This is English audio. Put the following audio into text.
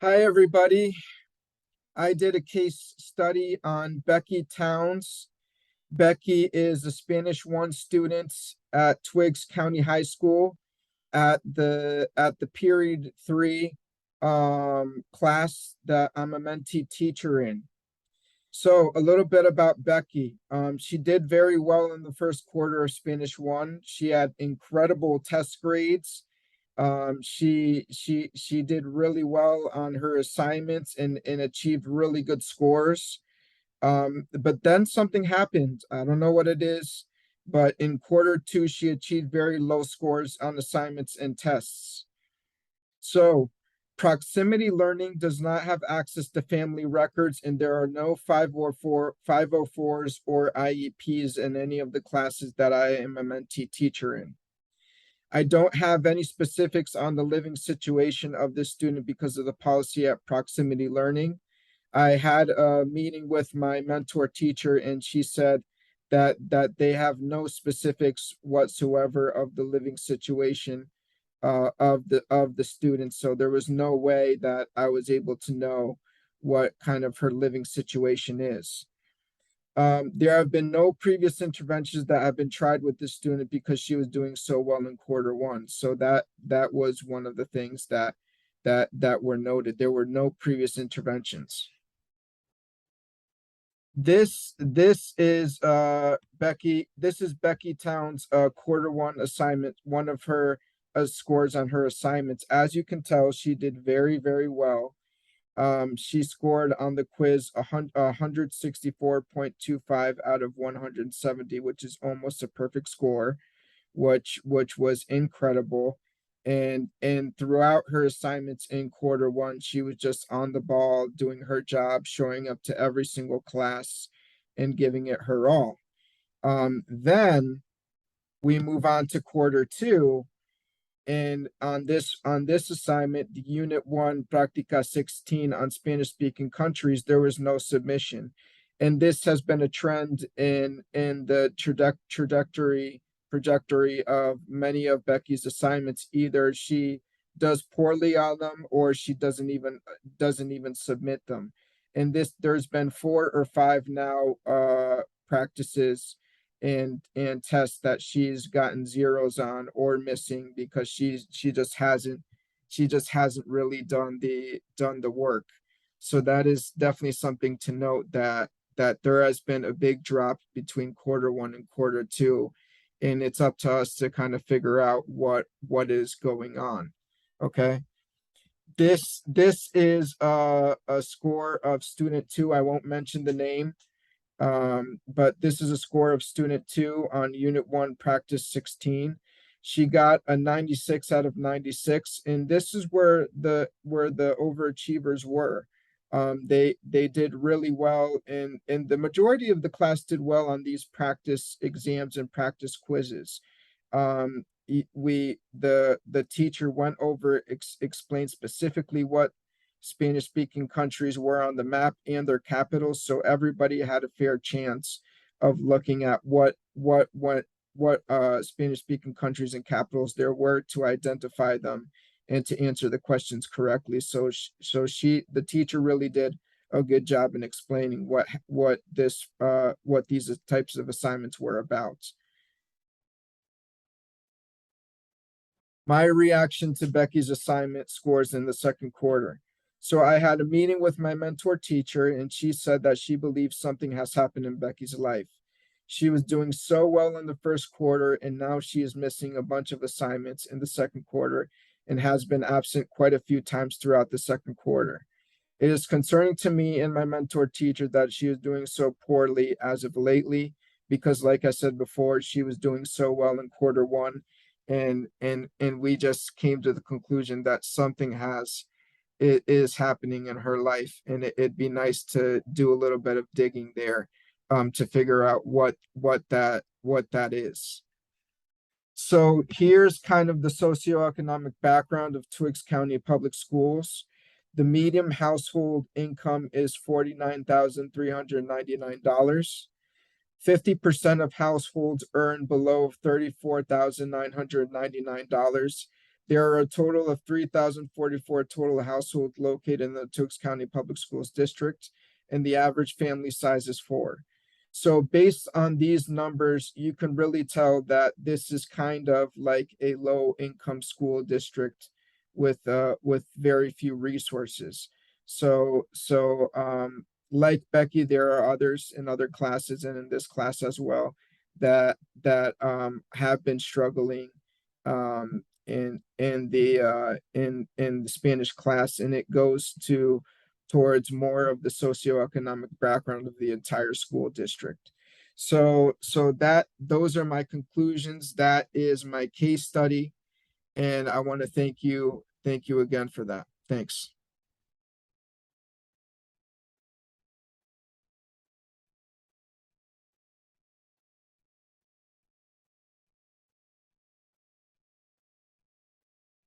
Hi, everybody. I did a case study on Becky Towns. Becky is a Spanish 1 student at Twiggs County High School at the period 3 class that I'm a mentee teacher in. So a little bit about Becky. She did very well in the first quarter of Spanish 1. She had incredible test grades. She did really well on her assignments and achieved really good scores. But then something happened. I don't know what it is, but in quarter 2, she achieved very low scores on assignments and tests. So proximity learning does not have access to family records, and there are no 504s or IEPs in any of the classes that I am a mentee teacher in. I don't have any specifics on the living situation of this student because of the policy at proximity learning. I had a meeting with my mentor teacher, and she said that they have no specifics whatsoever of the living situation of the student. So there was no way that I was able to know what kind of her living situation is. There have been no previous interventions that have been tried with this student because she was doing so well in quarter 1. So that was one of the things that were noted. There were no previous interventions. This is Becky Towns quarter 1 assignment, one of her scores on her assignments. As you can tell, she did very well. She scored on the quiz 164.25 out of 170, which is almost a perfect score, which was incredible. And throughout her assignments in quarter 1, she was just on the ball, doing her job, showing up to every single class and giving it her all. Then we move on to quarter 2, and on this assignment, the unit 1 practica 16 on Spanish speaking countries, there was no submission. And this has been a trend in the trajectory of many of Becky's assignments. Either she does poorly on them or she doesn't even submit them. And there's been 4 or 5 now practices and tests that she's gotten zeros on or missing because she just hasn't really done the work. So that is definitely something to note, that there has been a big drop between quarter 1 and quarter 2, and it's up to us to kind of figure out what is going on. Okay. This is a score of student 2. I won't mention the name. But this is a score of student 2 on unit 1 practice 16. She got a 96 out of 96, and this is where the overachievers were. They did really well, and the majority of the class did well on these practice exams and practice quizzes. The teacher went over, explained specifically what Spanish speaking countries were on the map and their capitals, so everybody had a fair chance of looking at what Spanish speaking countries and capitals there were, to identify them and to answer the questions correctly. So the teacher really did a good job in explaining what these types of assignments were about. My reaction to Becky's assignment scores in the second quarter. So I had a meeting with my mentor teacher, and she said that she believes something has happened in Becky's life. She was doing so well in the first quarter, and now she is missing a bunch of assignments in the second quarter and has been absent quite a few times throughout the second quarter. It is concerning to me and my mentor teacher that she is doing so poorly as of lately, because like I said before, she was doing so well in quarter 1, and we just came to the conclusion that something is happening in her life, and it'd be nice to do a little bit of digging there, to figure out what that is. So here's kind of the socioeconomic background of Twiggs County Public Schools. The median household income is $49,399. 50% of households earn below $34,999, There are a total of 3,044 total households located in the Tux County Public Schools district, and the average family size is 4. So based on these numbers, you can really tell that this is kind of like a low income school district with very few resources. So like Becky, there are others in other classes and in this class as well that have been struggling in the Spanish class, and it goes towards more of the socioeconomic background of the entire school district. So that those are my conclusions. That is my case study, and I want to thank you again for that. Thanks.